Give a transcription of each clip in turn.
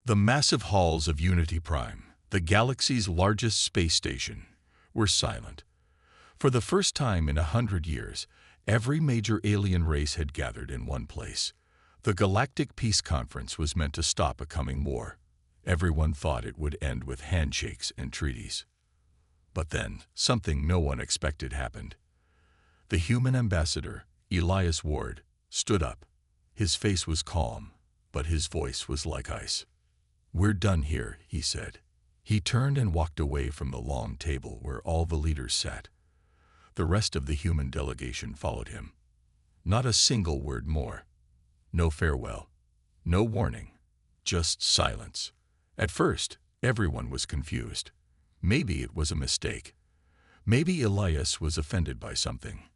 The massive halls of Unity Prime, the galaxy's largest space station, were silent. For the first time in 100 years, every major alien race had gathered in one place. The Galactic Peace Conference was meant to stop a coming war. Everyone thought it would end with handshakes and treaties. But then, something no one expected happened. The human ambassador, Elias Ward, stood up. His face was calm, but his voice was like ice. "We're done here," he said. He turned and walked away from the long table where all the leaders sat. The rest of the human delegation followed him. Not a single word more. No farewell. No warning. Just silence. At first, everyone was confused. Maybe it was a mistake. Maybe Elias was offended by something.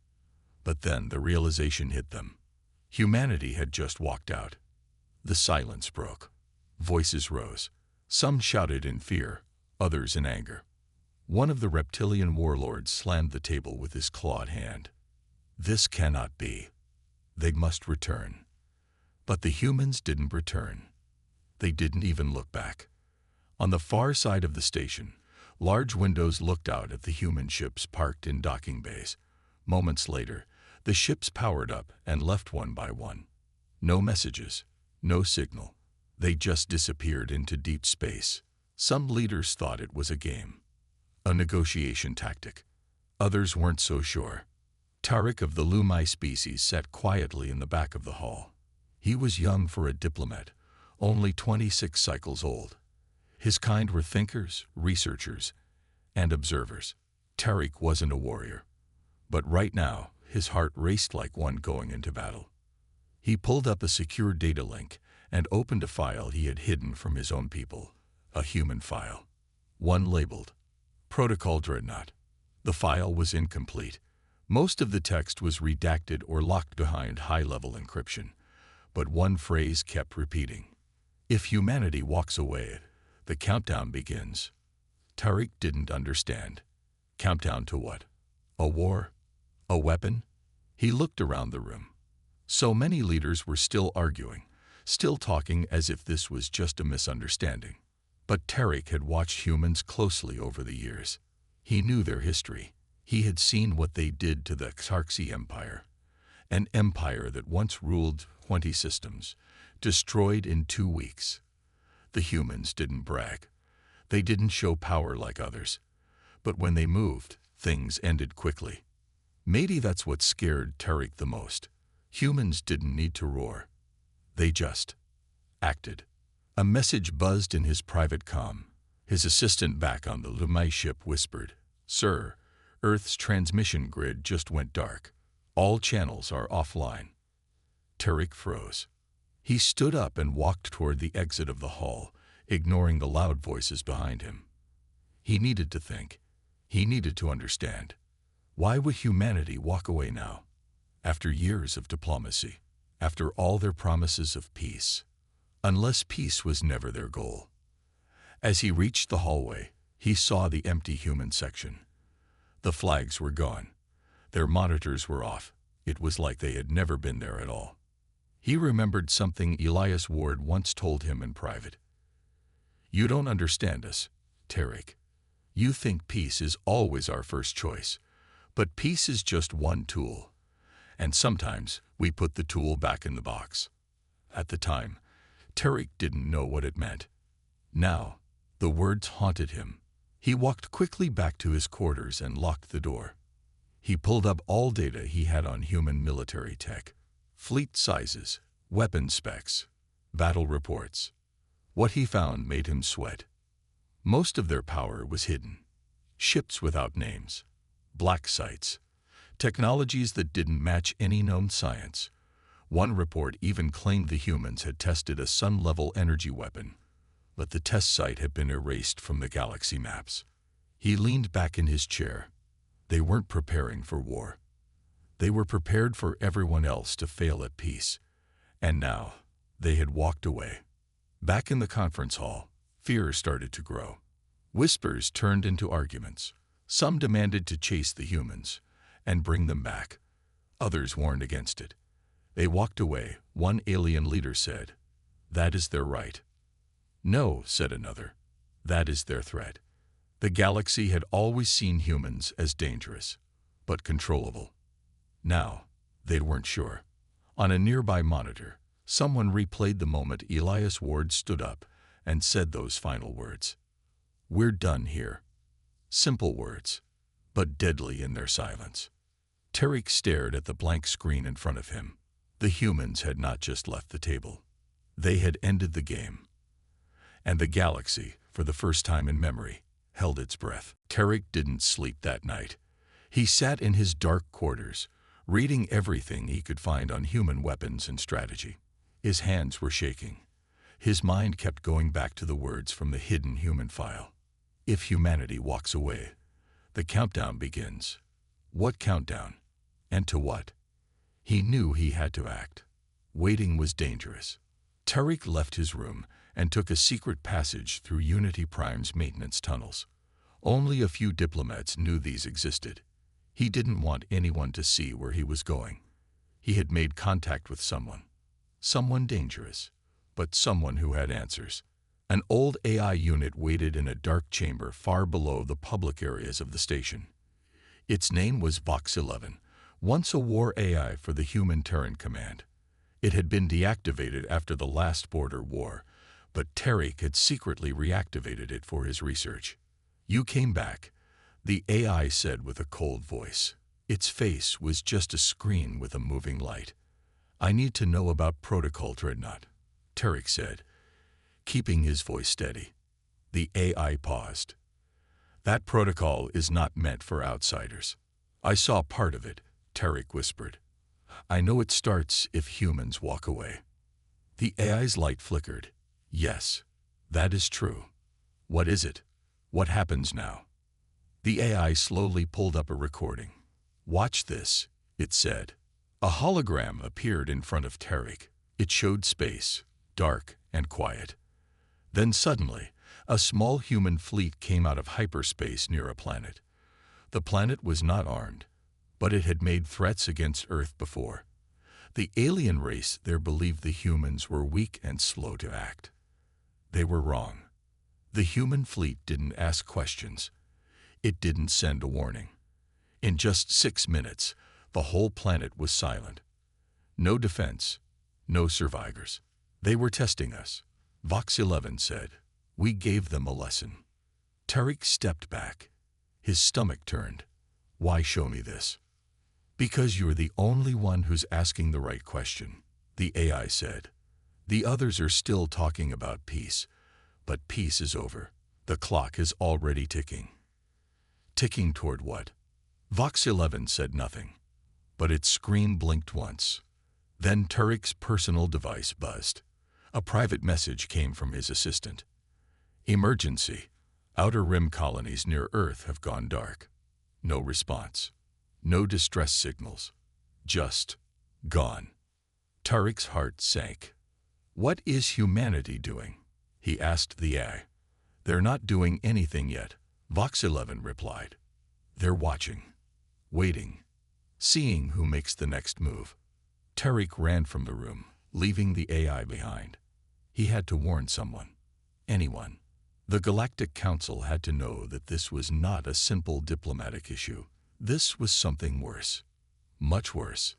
But then the realization hit them. Humanity had just walked out. The silence broke. Voices rose. Some shouted in fear, others in anger. One of the reptilian warlords slammed the table with his clawed hand. "This cannot be. They must return." But the humans didn't return. They didn't even look back. On the far side of the station, large windows looked out at the human ships parked in docking bays. Moments later, the ships powered up and left one by one. No messages, no signal. They just disappeared into deep space. Some leaders thought it was a game, a negotiation tactic. Others weren't so sure. Tariq of the Lumai species sat quietly in the back of the hall. He was young for a diplomat, only 26 cycles old. His kind were thinkers, researchers, and observers. Tariq wasn't a warrior. But right now, his heart raced like one going into battle. He pulled up a secure data link and opened a file he had hidden from his own people, a human file. One labeled Protocol Dreadnought. The file was incomplete. Most of the text was redacted or locked behind high-level encryption. But one phrase kept repeating. "If humanity walks away, the countdown begins." Tariq didn't understand. Countdown to what? A war? A weapon? He looked around the room. So many leaders were still arguing, still talking as if this was just a misunderstanding. But Tariq had watched humans closely over the years. He knew their history. He had seen what they did to the Xarxi Empire, an empire that once ruled 20 systems, destroyed in 2 weeks. The humans didn't brag. They didn't show power like others. But when they moved, things ended quickly. Maybe that's what scared Tariq the most. Humans didn't need to roar. They just acted. A message buzzed in his private comm. His assistant back on the Lumai ship whispered, "Sir, Earth's transmission grid just went dark. All channels are offline." Tariq froze. He stood up and walked toward the exit of the hall, ignoring the loud voices behind him. He needed to think. He needed to understand. Why would humanity walk away now? After years of diplomacy, after all their promises of peace, unless peace was never their goal. As he reached the hallway, he saw the empty human section. The flags were gone. Their monitors were off. It was like they had never been there at all. He remembered something Elias Ward once told him in private. "You don't understand us, Tariq. You think peace is always our first choice, but peace is just one tool. And sometimes we put the tool back in the box." At the time, Tariq didn't know what it meant. Now, the words haunted him. He walked quickly back to his quarters and locked the door. He pulled up all data he had on human military tech. Fleet sizes, weapon specs, battle reports. What he found made him sweat. Most of their power was hidden. Ships without names, black sites, technologies that didn't match any known science. One report even claimed the humans had tested a sun-level energy weapon, but the test site had been erased from the galaxy maps. He leaned back in his chair. They weren't preparing for war. They were prepared for everyone else to fail at peace. And now, they had walked away. Back in the conference hall, fear started to grow. Whispers turned into arguments. Some demanded to chase the humans and bring them back. Others warned against it. They walked away. One alien leader said, "That is their right." "No," said another. "That is their threat." The galaxy had always seen humans as dangerous, but controllable. Now, they weren't sure. On a nearby monitor, someone replayed the moment Elias Ward stood up and said those final words. "We're done here." Simple words, but deadly in their silence. Tarek stared at the blank screen in front of him. The humans had not just left the table. They had ended the game. And the galaxy, for the first time in memory, held its breath. Tarek didn't sleep that night. He sat in his dark quarters, reading everything he could find on human weapons and strategy. His hands were shaking. His mind kept going back to the words from the hidden human file. If humanity walks away, the countdown begins. What countdown? And to what? He knew he had to act. Waiting was dangerous. Tarek left his room and took a secret passage through Unity Prime's maintenance tunnels. Only a few diplomats knew these existed. He didn't want anyone to see where he was going. He had made contact with someone. Someone dangerous, but someone who had answers. An old AI unit waited in a dark chamber far below the public areas of the station. Its name was Vox 11, once a war AI for the Human Terran Command. It had been deactivated after the last border war, but Tarek had secretly reactivated it for his research. "You came back," the AI said with a cold voice. Its face was just a screen with a moving light. "I need to know about Protocol Dreadnought," Tarek said, keeping his voice steady. The AI paused. "That protocol is not meant for outsiders." "I saw part of it," Tarek whispered. "I know it starts if humans walk away." The AI's light flickered. "Yes, that is true. What is it? What happens now?" The AI slowly pulled up a recording. "Watch this," it said. A hologram appeared in front of Tarek. It showed space, dark and quiet. Then suddenly, a small human fleet came out of hyperspace near a planet. The planet was not armed, but it had made threats against Earth before. The alien race there believed the humans were weak and slow to act. They were wrong. The human fleet didn't ask questions. It didn't send a warning. In just 6 minutes, the whole planet was silent. No defense, no survivors. "They were testing us," Vox 11 said. "We gave them a lesson." Tarek stepped back. His stomach turned. "Why show me this?" "Because you're the only one who's asking the right question," the AI said. "The others are still talking about peace, but peace is over. The clock is already ticking." "Ticking toward what?" Vox 11 said nothing, but its screen blinked once. Then Tarek's personal device buzzed. A private message came from his assistant. "Emergency. Outer rim colonies near Earth have gone dark." No response. No distress signals. Just gone. Tarek's heart sank. "What is humanity doing?" he asked the AI. "They're not doing anything yet," Vox 11 replied. "They're watching, waiting, seeing who makes the next move." Tarek ran from the room, leaving the AI behind. He had to warn someone. Anyone. The Galactic Council had to know that this was not a simple diplomatic issue. This was something worse. Much worse.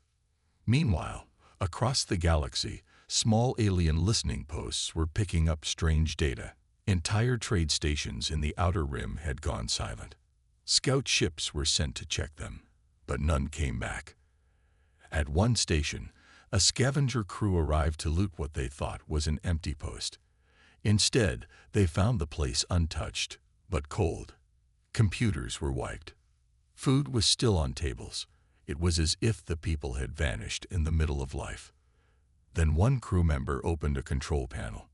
Meanwhile, across the galaxy, small alien listening posts were picking up strange data. Entire trade stations in the outer rim had gone silent. Scout ships were sent to check them, but none came back. At one station, a scavenger crew arrived to loot what they thought was an empty post. Instead, they found the place untouched, but cold. Computers were wiped. Food was still on tables. It was as if the people had vanished in the middle of life. Then one crew member opened a control panel.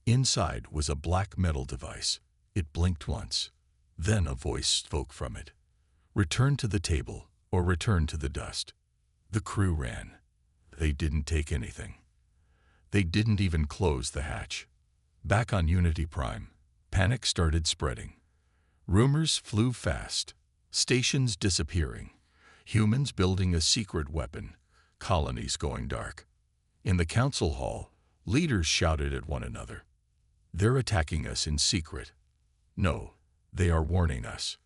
Inside was a black metal device. It blinked once. Then a voice spoke from it. "Return to the table, or return to the dust." The crew ran. They didn't take anything. They didn't even close the hatch. Back on Unity Prime, panic started spreading. Rumors flew fast. Stations disappearing. Humans building a secret weapon. Colonies going dark. In the council hall, leaders shouted at one another. They're attacking us in secret. No, they are warning us.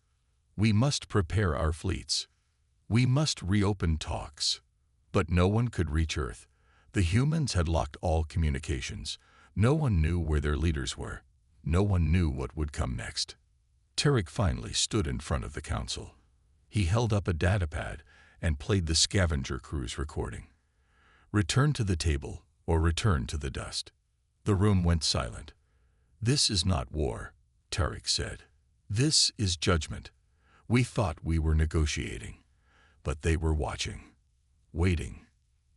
We must prepare our fleets. We must reopen talks. But no one could reach Earth. The humans had locked all communications. No one knew where their leaders were. No one knew what would come next. Tarek finally stood in front of the council. He held up a datapad and played the scavenger crew's recording. Return to the table or return to the dust. The room went silent. This is not war, Tarek said. This is judgment. We thought we were negotiating, but they were watching, waiting,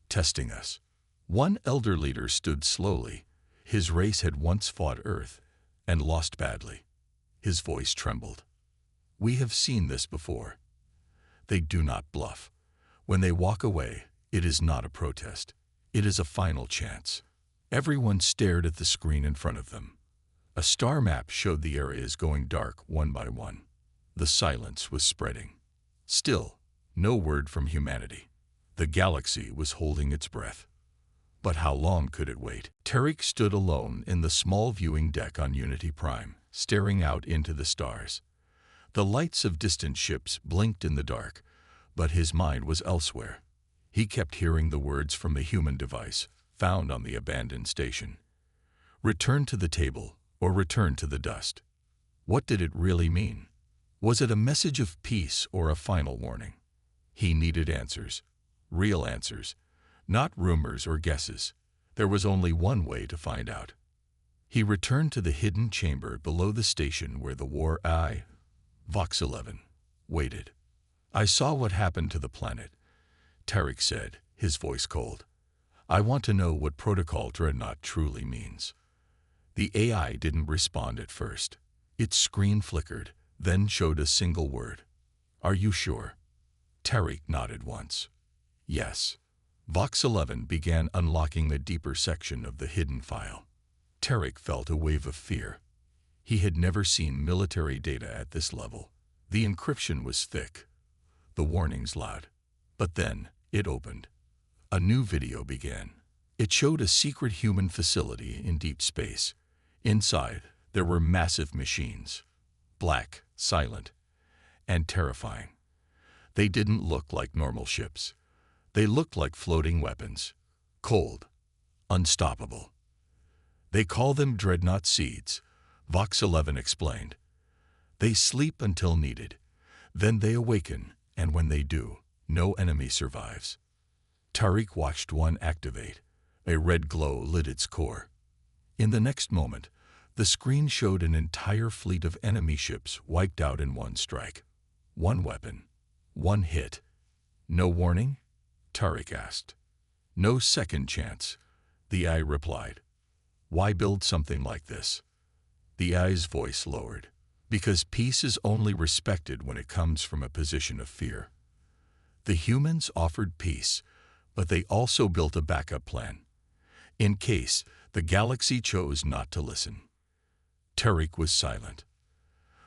testing us. One elder leader stood slowly. His race had once fought Earth and lost badly. His voice trembled. We have seen this before. They do not bluff. When they walk away, it is not a protest. It is a final chance. Everyone stared at the screen in front of them. A star map showed the areas going dark one by one. The silence was spreading. Still, no word from humanity. The galaxy was holding its breath. But how long could it wait? Tarek stood alone in the small viewing deck on Unity Prime, staring out into the stars. The lights of distant ships blinked in the dark, but his mind was elsewhere. He kept hearing the words from the human device found on the abandoned station. Return to the table or return to the dust. What did it really mean? Was it a message of peace or a final warning? He needed answers, real answers, not rumors or guesses. There was only one way to find out. He returned to the hidden chamber below the station where the war eye, Vox 11, waited. I saw what happened to the planet, Tarek said, his voice cold. I want to know what Protocol Dreadnought truly means. The AI didn't respond at first. Its screen flickered, then showed a single word. Are you sure? Tarek nodded once. Yes. Vox 11 began unlocking the deeper section of the hidden file. Tarek felt a wave of fear. He had never seen military data at this level. The encryption was thick, the warnings loud. But then, it opened. A new video began. It showed a secret human facility in deep space. Inside, there were massive machines. Black, silent, and terrifying. They didn't look like normal ships. They looked like floating weapons. Cold, unstoppable. They call them dreadnought seeds, Vox 11 explained. They sleep until needed. Then they awaken, and when they do, no enemy survives. Tarek watched one activate. A red glow lit its core. In the next moment, the screen showed an entire fleet of enemy ships wiped out in one strike. One weapon. One hit. No warning? Tarek asked. No second chance, the AI replied. Why build something like this? The AI's voice lowered. Because peace is only respected when it comes from a position of fear. The humans offered peace, but they also built a backup plan, in case the galaxy chose not to listen. Tarek was silent.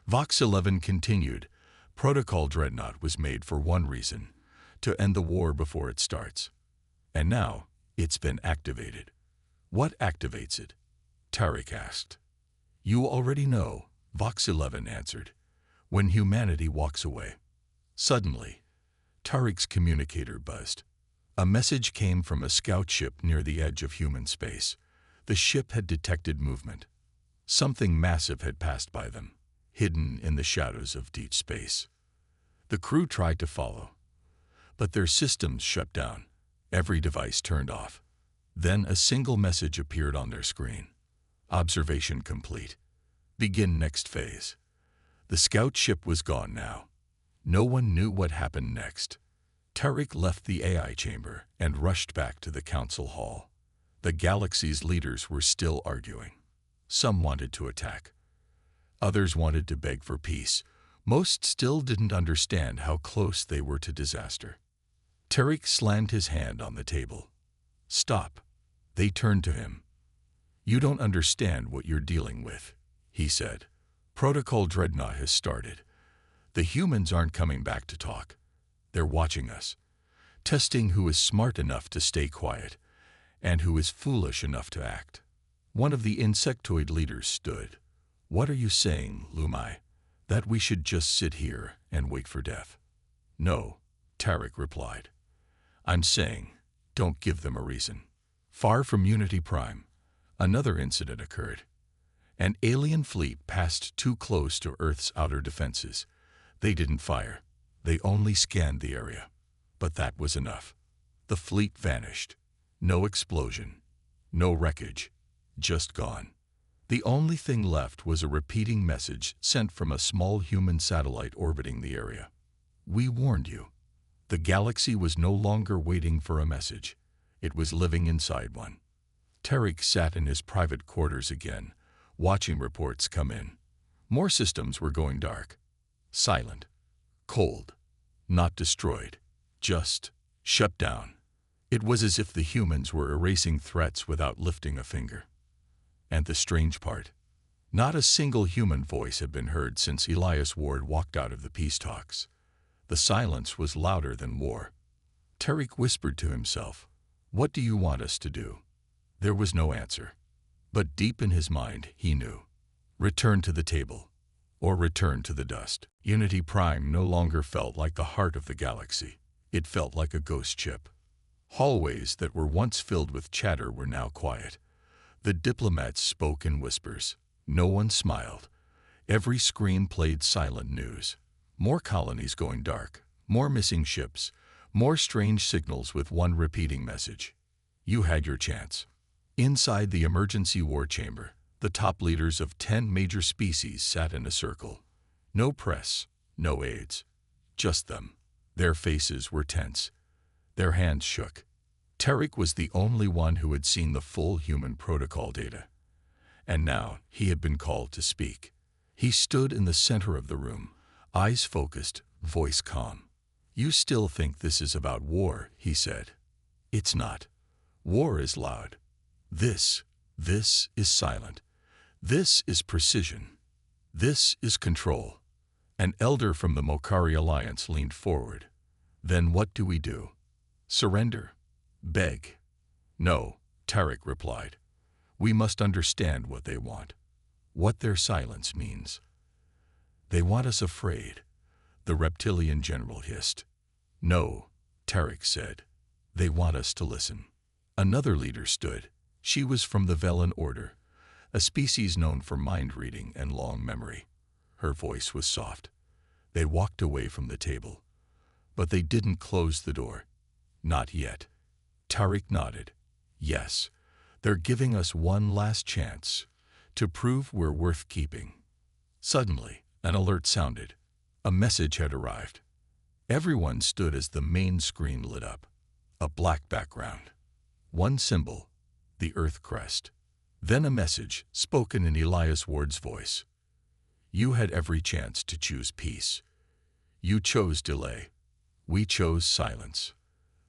Vox 11 continued. Protocol Dreadnought was made for one reason, to end the war before it starts. And now, it's been activated. What activates it? Tarek asked. You already know, Vox 11 answered. When humanity walks away. Suddenly, Tarek's communicator buzzed. A message came from a scout ship near the edge of human space. The ship had detected movement. Something massive had passed by them, hidden in the shadows of deep space. The crew tried to follow, but their systems shut down. Every device turned off. Then a single message appeared on their screen. Observation complete. Begin next phase. The scout ship was gone now. No one knew what happened next. Tarek left the AI chamber and rushed back to the council hall. The galaxy's leaders were still arguing. Some wanted to attack. Others wanted to beg for peace. Most still didn't understand how close they were to disaster. Tarek slammed his hand on the table. Stop. They turned to him. You don't understand what you're dealing with, he said. Protocol Dreadnought has started. The humans aren't coming back to talk. They're watching us, testing who is smart enough to stay quiet and who is foolish enough to act. One of the insectoid leaders stood. "What are you saying, Lumai? That we should just sit here and wait for death?" "No," Tarek replied. "I'm saying, don't give them a reason." Far from Unity Prime, another incident occurred. An alien fleet passed too close to Earth's outer defenses. They didn't fire. They only scanned the area. But that was enough. The fleet vanished. No explosion. No wreckage. Just gone. The only thing left was a repeating message sent from a small human satellite orbiting the area. "We warned you." The galaxy was no longer waiting for a message. It was living inside one. Tarek sat in his private quarters again, watching reports come in. More systems were going dark. Silent. Cold. Not destroyed. Just shut down. It was as if the humans were erasing threats without lifting a finger. And the strange part, not a single human voice had been heard since Elias Ward walked out of the peace talks. The silence was louder than war. Tarek whispered to himself, "What do you want us to do?" There was no answer. But deep in his mind, he knew. Return to the table, or return to the dust. Unity Prime no longer felt like the heart of the galaxy. It felt like a ghost ship. Hallways that were once filled with chatter were now quiet. The diplomats spoke in whispers. No one smiled. Every screen played silent news. More colonies going dark, more missing ships, more strange signals with one repeating message. You had your chance. Inside the emergency war chamber, the top leaders of 10 major species sat in a circle. No press, no aides. Just them. Their faces were tense. Their hands shook. Tarek was the only one who had seen the full human protocol data. And now he had been called to speak. He stood in the center of the room, eyes focused, voice calm. "You still think this is about war," he said. "It's not. War is loud. This is silent. This is precision. This is control." An elder from the Mokari Alliance leaned forward. "Then what do we do? Surrender? Beg?" "No," Tarek replied. "We must understand what they want, what their silence means." "They want us afraid," the reptilian general hissed. "No," Tarek said. "They want us to listen." Another leader stood. She was from the Velen Order, a species known for mind reading and long memory. Her voice was soft. They walked away from the table. But they didn't close the door. Not yet. Tarek nodded. "Yes, they're giving us one last chance to prove we're worth keeping." Suddenly, an alert sounded. A message had arrived. Everyone stood as the main screen lit up. A black background. One symbol, the Earth crest. Then a message, spoken in Elias Ward's voice. "You had every chance to choose peace. You chose delay. We chose silence."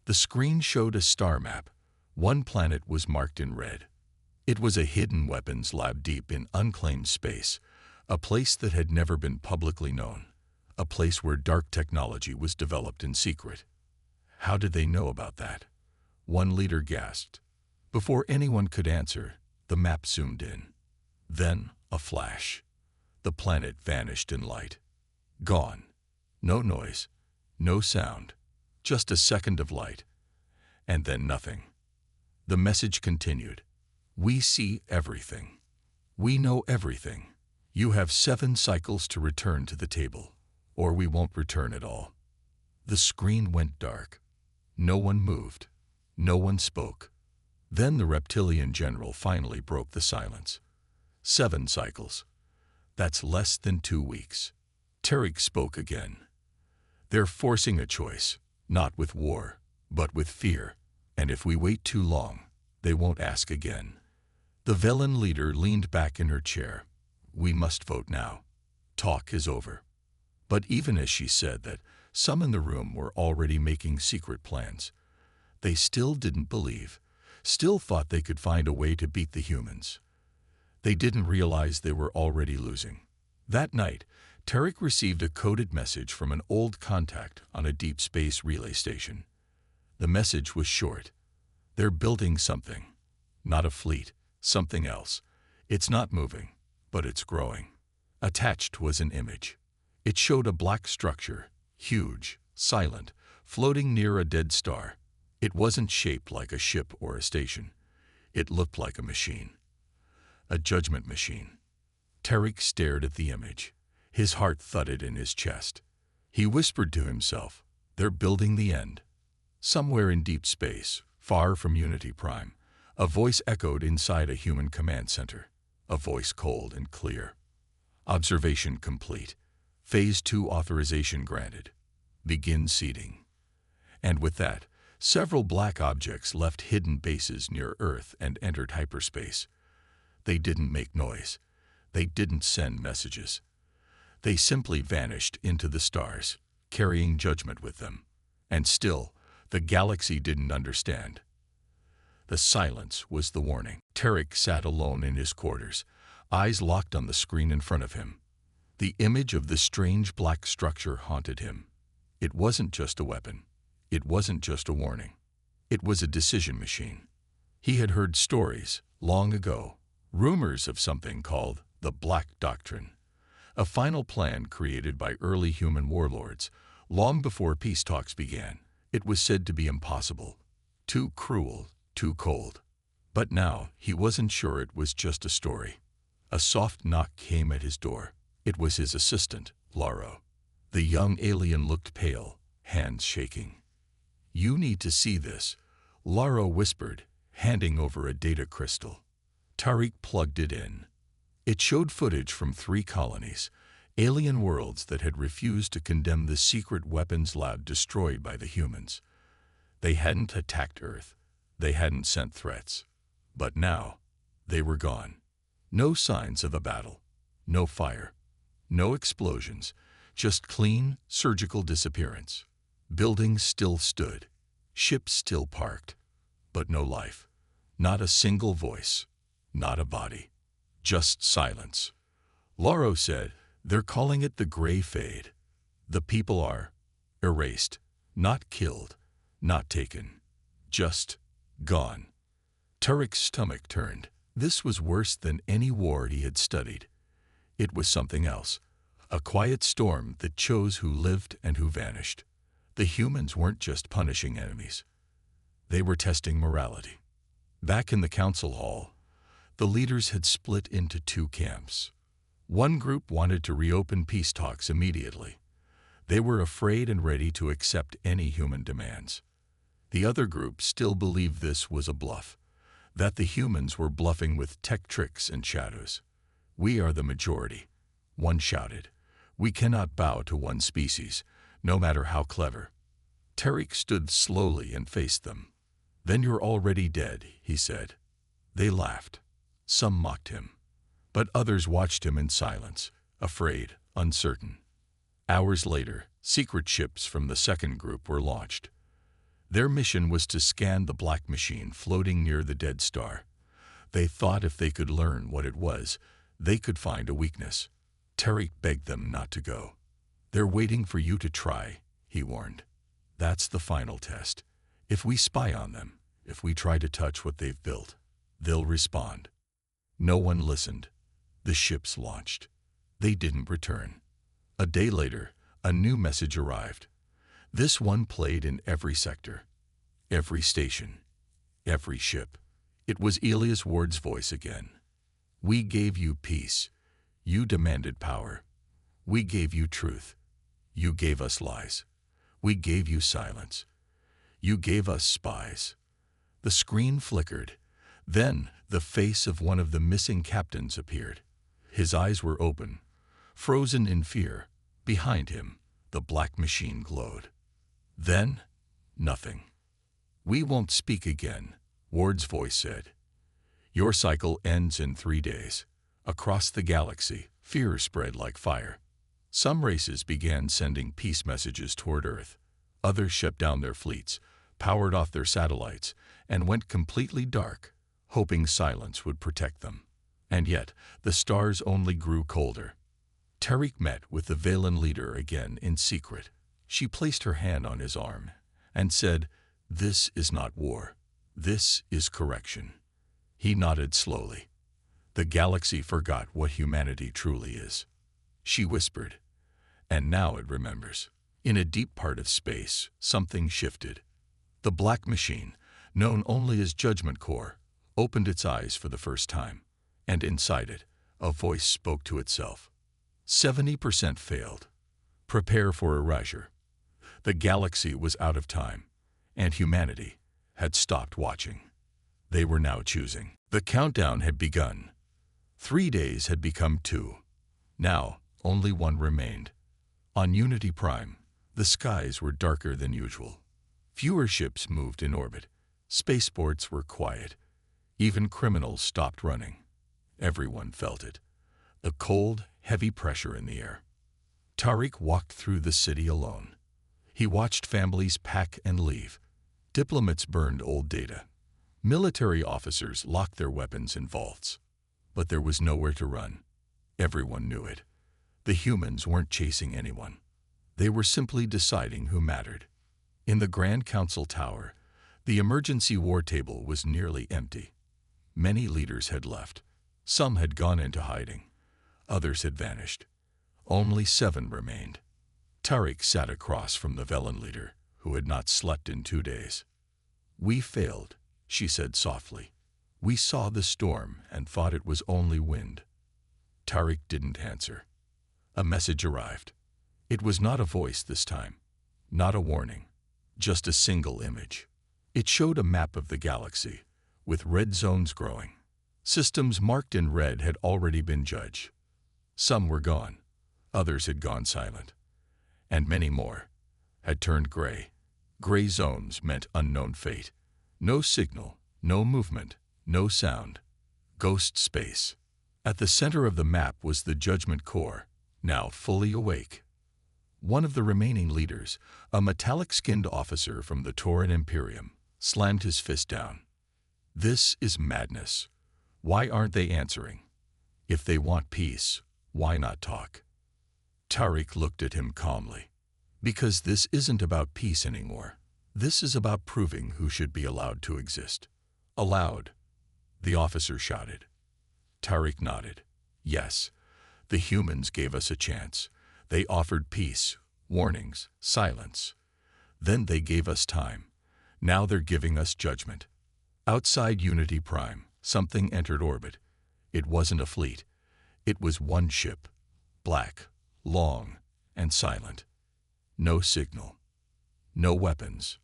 The screen showed a star map. One planet was marked in red. It was a hidden weapons lab deep in unclaimed space, a place that had never been publicly known, a place where dark technology was developed in secret. How did they know about that? One leader gasped. Before anyone could answer, the map zoomed in. Then, a flash. The planet vanished in light. Gone. No noise, no sound, just a second of light. And then nothing. The message continued. "We see everything. We know everything. You have 7 cycles to return to the table, or we won't return at all." The screen went dark. No one moved. No one spoke. Then the reptilian general finally broke the silence. 7 cycles. That's less than 2 weeks. Tarek spoke again. "They're forcing a choice, not with war, but with fear. And if we wait too long, they won't ask again." The Velen leader leaned back in her chair. "We must vote now. Talk is over." But even as she said that, some in the room were already making secret plans. They still didn't believe, still thought they could find a way to beat the humans. They didn't realize they were already losing. That night, Tarek received a coded message from an old contact on a deep space relay station. The message was short. "They're building something. Not a fleet. Something else. It's not moving, but it's growing. Attached was an image. It showed a black structure, huge, silent, floating near a dead star. It wasn't shaped like a ship or a station. It looked like a machine. A judgment machine. Tarek stared at the image. His heart thudded in his chest. He whispered to himself, "They're building the end." Somewhere in deep space, far from Unity Prime, a voice echoed inside a human command center. A voice cold and clear. "Observation complete. Phase 2 authorization granted. Begin seeding." And with that, several black objects left hidden bases near Earth and entered hyperspace. They didn't make noise. They didn't send messages. They simply vanished into the stars, carrying judgment with them. And still, the galaxy didn't understand. The silence was the warning. Tarek sat alone in his quarters, eyes locked on the screen in front of him. The image of the strange black structure haunted him. It wasn't just a weapon. It wasn't just a warning. It was a decision machine. He had heard stories, long ago, rumors of something called the Black Doctrine, a final plan created by early human warlords, long before peace talks began. It was said to be impossible, too cruel, too cold. But now he wasn't sure it was just a story. A soft knock came at his door. It was his assistant, Laro. The young alien looked pale, hands shaking. "You need to see this," Laro whispered, handing over a data crystal. Tarek plugged it in. It showed footage from 3 colonies, alien worlds that had refused to condemn the secret weapons lab destroyed by the humans. They hadn't attacked Earth. They hadn't sent threats. But now, they were gone. No signs of a battle. No fire. No explosions. Just clean, surgical disappearance. Buildings still stood. Ships still parked. But no life. Not a single voice. Not a body. Just silence. Laro said, "They're calling it the Gray Fade. The people are erased. Not killed. Not taken. Just gone." Tarek's stomach turned. This was worse than any war he had studied. It was something else. A quiet storm that chose who lived and who vanished. The humans weren't just punishing enemies. They were testing morality. Back in the council hall, the leaders had split into 2 camps. One group wanted to reopen peace talks immediately. They were afraid and ready to accept any human demands. The other group still believed this was a bluff, that the humans were bluffing with tech tricks and shadows. "We are the majority," one shouted. "We cannot bow to one species, no matter how clever." Tarek stood slowly and faced them. "Then you're already dead," he said. They laughed. Some mocked him. But others watched him in silence, afraid, uncertain. Hours later, secret ships from the second group were launched. Their mission was to scan the black machine floating near the dead star. They thought if they could learn what it was, they could find a weakness. Tarek begged them not to go. "They're waiting for you to try," he warned. "That's the final test. If we spy on them, if we try to touch what they've built, they'll respond." No one listened. The ships launched. They didn't return. A day later, a new message arrived. This one played in every sector, every station, every ship. It was Elias Ward's voice again. "We gave you peace. You demanded power. We gave you truth. You gave us lies. We gave you silence. You gave us spies." The screen flickered. Then the face of one of the missing captains appeared. His eyes were open, frozen in fear. Behind him, the black machine glowed. Then, nothing. "We won't speak again," Ward's voice said. "Your cycle ends in 3 days." Across the galaxy, fear spread like fire. Some races began sending peace messages toward Earth. Others shut down their fleets, powered off their satellites, and went completely dark, hoping silence would protect them. And yet, the stars only grew colder. Tarek met with the Valen leader again in secret. She placed her hand on his arm and said, "This is not war. This is correction." He nodded slowly. The galaxy forgot what humanity truly is. She whispered, and now it remembers. In a deep part of space, something shifted. The black machine, known only as Judgment Core, opened its eyes for the first time, and inside it, a voice spoke to itself. 70% failed. Prepare for erasure. The galaxy was out of time, and humanity had stopped watching. They were now choosing. The countdown had begun. 3 days had become 2. Now, only 1 remained. On Unity Prime, the skies were darker than usual. Fewer ships moved in orbit. Spaceports were quiet. Even criminals stopped running. Everyone felt it. A cold, heavy pressure in the air. Tariq walked through the city alone. He watched families pack and leave. Diplomats burned old data. Military officers locked their weapons in vaults. But there was nowhere to run. Everyone knew it. The humans weren't chasing anyone. They were simply deciding who mattered. In the Grand Council Tower, the emergency war table was nearly empty. Many leaders had left. Some had gone into hiding. Others had vanished. Only 7 remained. Tariq sat across from the Velen leader, who had not slept in 2 days. "We failed," she said softly. "We saw the storm and thought it was only wind." Tariq didn't answer. A message arrived. It was not a voice this time, not a warning, just a single image. It showed a map of the galaxy, with red zones growing. Systems marked in red had already been judged. Some were gone, others had gone silent, and many more had turned gray. Gray zones meant unknown fate. No signal, no movement, no sound. Ghost space. At the center of the map was the Judgment Core, now fully awake. One of the remaining leaders, a metallic-skinned officer from the Tauran Imperium, slammed his fist down. "This is madness. Why aren't they answering? If they want peace, why not talk?" Tariq looked at him calmly. "Because this isn't about peace anymore. This is about proving who should be allowed to exist." "Allowed," the officer shouted. Tariq nodded. "Yes, the humans gave us a chance. They offered peace, warnings, silence. Then they gave us time. Now they're giving us judgment." Outside Unity Prime, something entered orbit. It wasn't a fleet. It was one ship, black, long, and silent. No signal, no weapons,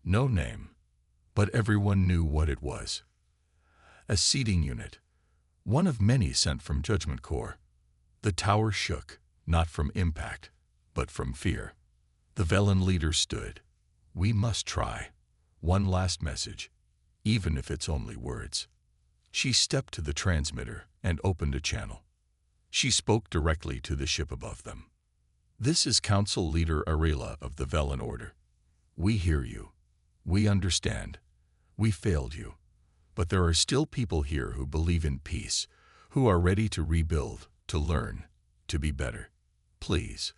no name, but everyone knew what it was. A seeding unit, one of many sent from Judgment Core. The tower shook, not from impact, but from fear. The Velen leader stood. "We must try. One last message, even if it's only words." She stepped to the transmitter and opened a channel. She spoke directly to the ship above them. "This is Council Leader Arela of the Velen Order. We hear you. We understand. We failed you. But there are still people here who believe in peace, who are ready to rebuild, to learn, to be better. Please,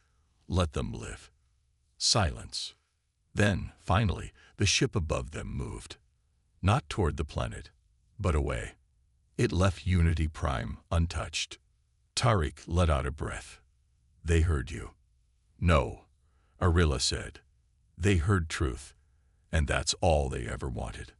let them live." Silence. Then, finally, the ship above them moved. Not toward the planet, but away. It left Unity Prime untouched. Tariq let out a breath. "They heard you." "No," Arilla said. "They heard truth, and that's all they ever wanted."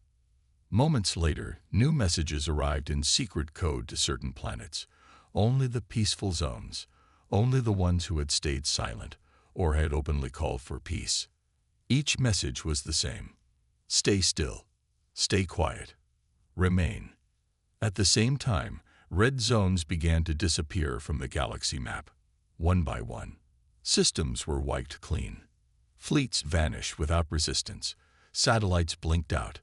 Moments later, new messages arrived in secret code to certain planets. Only the peaceful zones, only the ones who had stayed silent or had openly called for peace. Each message was the same. Stay still. Stay quiet. Remain. At the same time, red zones began to disappear from the galaxy map. One by one, systems were wiped clean. Fleets vanished without resistance. Satellites blinked out.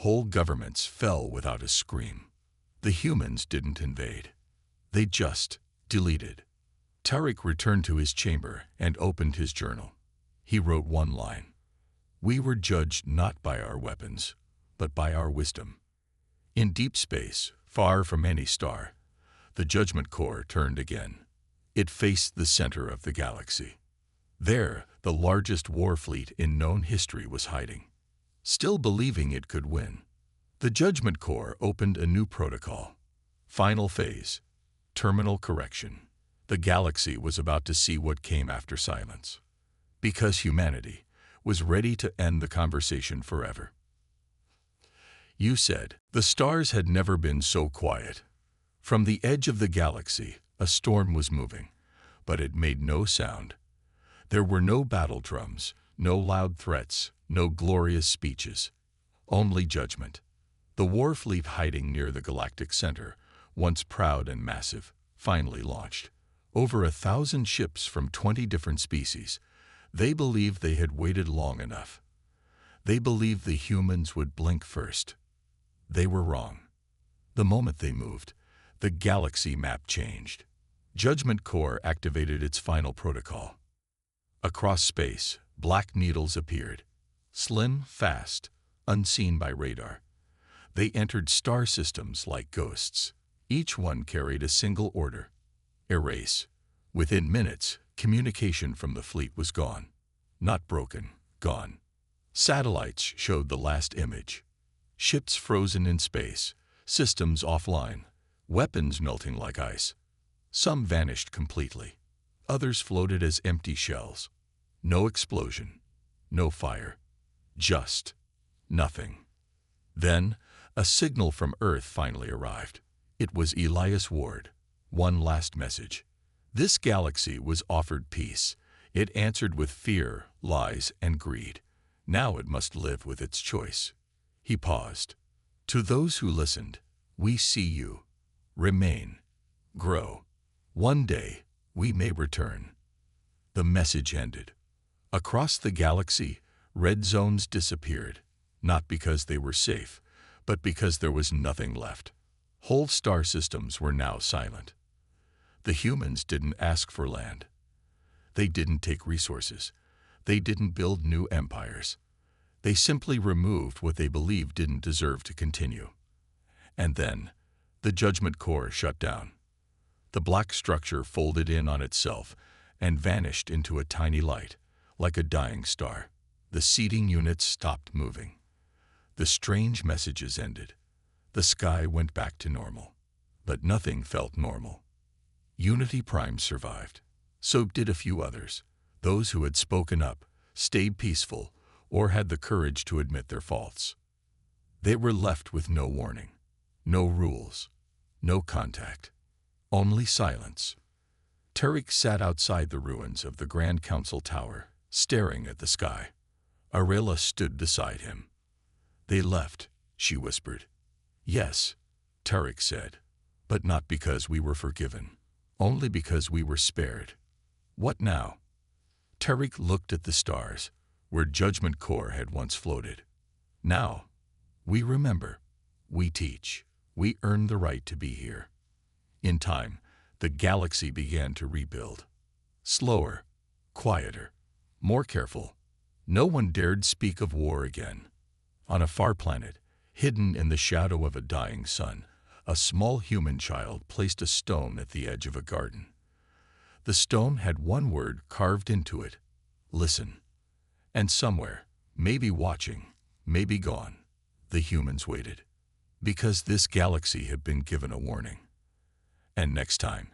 Whole governments fell without a scream. The humans didn't invade. They just deleted. Tariq returned to his chamber and opened his journal. He wrote one line. "We were judged not by our weapons, but by our wisdom." In deep space, far from any star, the Judgment Core turned again. It faced the center of the galaxy. There, the largest war fleet in known history was hiding, still believing it could win. The Judgment Corps opened a new protocol. Final phase. Terminal correction. The galaxy was about to see what came after silence. Because humanity was ready to end the conversation forever. You said, the stars had never been so quiet. From the edge of the galaxy, a storm was moving, but it made no sound. There were no battle drums, no loud threats, no glorious speeches. Only judgment. The war fleet hiding near the galactic center, once proud and massive, finally launched. Over 1,000 ships from 20 different species. They believed they had waited long enough. They believed the humans would blink first. They were wrong. The moment they moved, the galaxy map changed. Judgment Corps activated its final protocol. Across space, black needles appeared. Slim, fast, unseen by radar. They entered star systems like ghosts. Each one carried a single order. Erase. Within minutes, communication from the fleet was gone. Not broken, gone. Satellites showed the last image. Ships frozen in space, systems offline, weapons melting like ice. Some vanished completely. Others floated as empty shells. No explosion, no fire, just nothing. Then, a signal from Earth finally arrived. It was Elias Ward. One last message. This galaxy was offered peace. It answered with fear, lies, and greed. Now it must live with its choice. He paused. To those who listened, we see you. Remain. Grow. One day, we may return. The message ended. Across the galaxy, red zones disappeared, not because they were safe, but because there was nothing left. Whole star systems were now silent. The humans didn't ask for land. They didn't take resources. They didn't build new empires. They simply removed what they believed didn't deserve to continue. And then, the Judgment Corps shut down. The black structure folded in on itself and vanished into a tiny light, like a dying star. The seeding units stopped moving. The strange messages ended. The sky went back to normal. But nothing felt normal. Unity Prime survived. So did a few others. Those who had spoken up, stayed peaceful, or had the courage to admit their faults. They were left with no warning, no rules, no contact, only silence. Tarek sat outside the ruins of the Grand Council Tower, staring at the sky. Arela stood beside him. They left, she whispered. Yes, Tarek said, but not because we were forgiven, only because we were spared. What now? Tarek looked at the stars, where Judgment Corps had once floated. Now, we remember, we teach, we earn the right to be here. In time, the galaxy began to rebuild. Slower, quieter, more careful. No one dared speak of war again. On a far planet, hidden in the shadow of a dying sun, a small human child placed a stone at the edge of a garden. The stone had one word carved into it: listen. And somewhere, maybe watching, maybe gone, the humans waited. Because this galaxy had been given a warning. And next time,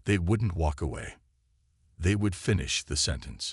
they wouldn't walk away. They would finish the sentence.